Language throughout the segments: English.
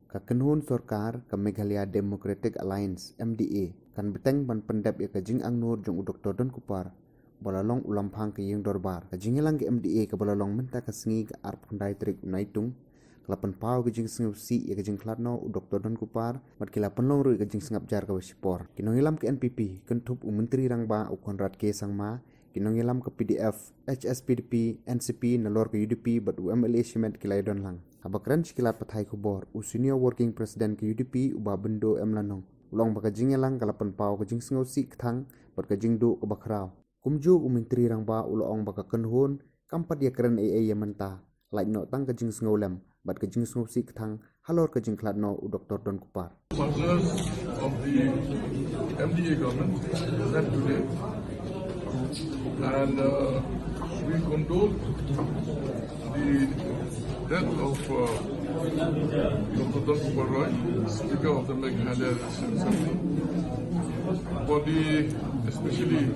Kakenhun Sorkar ke Meghalaya Democratic Alliance MDA kan beteng ban pendap ya kajing angnur jong Dr. Don Kupar balalong ulampang ke yeng dorbar kajing lang ke MDA ke balalong menta ke sengi ke arp hundai trik unaitung kelapan pau kajing sengap si ya kajing klatno Dr. Don Kupar mat kelapan long ru kajing sengap jar ke wasipor kinong ilam ke NPP kentup menteri rangba ukonrat ke sangma kinong ilam ke PDF HSPDP NCP nalor ke UDP bat UMLA Shimet kilaidon lang Abakran sikilat pathai kubor, senior working president ke UDP uba bendo emlanong. Ulong baka jing lang kalapan pau ke jing sengau si ketang, bat ke jing do ke bakrau. Kumju umintri rang ba ulong baka kenhun, kampat ya keren AA ya menta. Lain no tang ke jing sengau lem, bat ke jing sengau si ketang, halor ke jing klat no Dr. Don Kupar. Partners of the MDA government met today and we condole the death of Dr. Don Kupar Roy, Speaker of the Meghalaya Assembly, for especially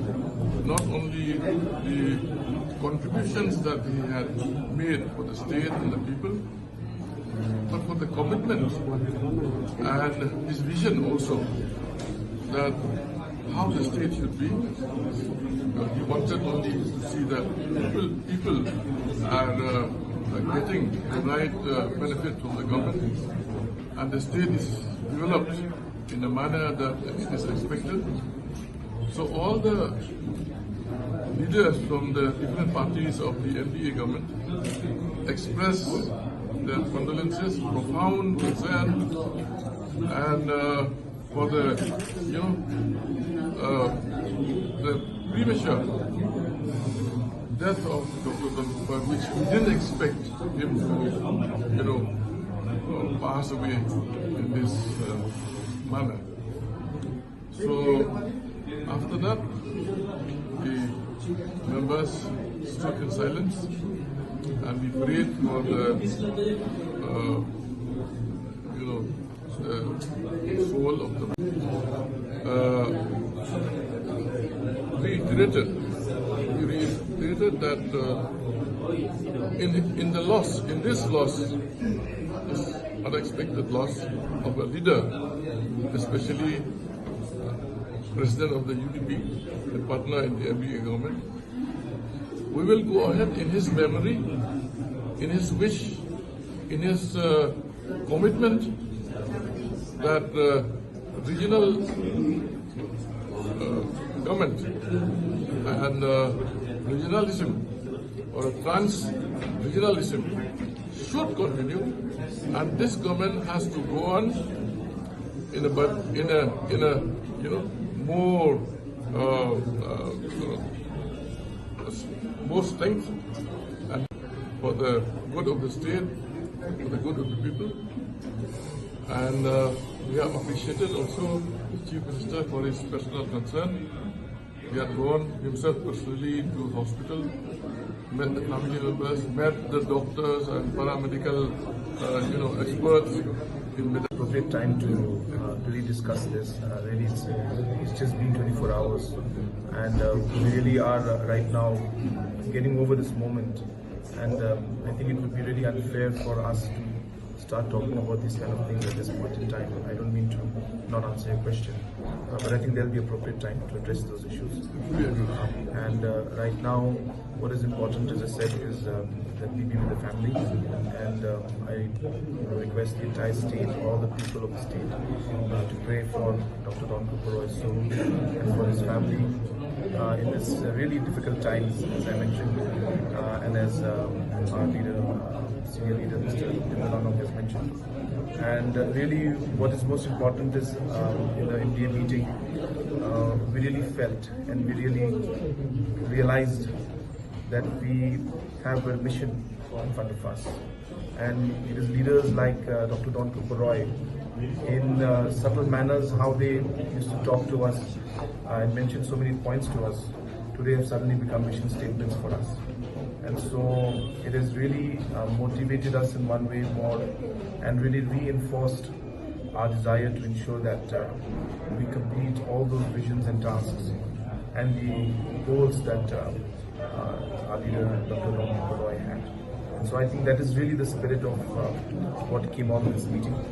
not only the contributions that he had made for the state and the people, but for the commitment and his vision also that how the state should be. He wanted only to see that people are getting the right benefit from the government and the state is developed in a manner that is expected. So all the leaders from the different parties of the MDA government express their condolences, profound concern, and for the premature death of Dr. Don Kupar, which we didn't expect him to, pass away in this manner. So after that, the members stood in silence and we prayed for the soul of the we reiterated that in this loss, this unexpected loss of a leader, especially president of the UDP, the partner in the MDA government, we will go ahead in his memory, in his wish, in his commitment that regional government and regionalism or trans-regionalism should continue, and this government has to go on in a more strength and for the good of the state, for the good of the people. And we have appreciated also the Chief Minister for his personal concern. He had gone himself personally to hospital, met the family members, met the doctors and paramedical experts in the appropriate time to really discuss this. Really, it's just been 24 hours, and we really are right now getting over this moment. And I think it would be really unfair for us to start talking about these kind of things at this point in time. I don't mean to not answer your question, but I think there'll be appropriate time to address those issues. And right now, what is important, as I said, is that we be with the family, and I request the entire state, all the people of the state, to pray for Dr. Don Kupar Roy's soul and for his family in this really difficult times, as I mentioned, and as our leader, senior leader, Mr. Dimmalanong has mentioned. And really, what is most important is in the MDA meeting, we really felt and we really realized that we have a mission in front of us. And it is leaders like Dr. Don Kupar Roy, in subtle manners, how they used to talk to us and mention so many points to us, today have suddenly become mission statements for us. And so it has really motivated us in one way more and really reinforced our desire to ensure that we complete all those visions and tasks and the goals that our leader, Dr. Don Kupar Roy, had. And so I think that is really the spirit of what came out of this meeting.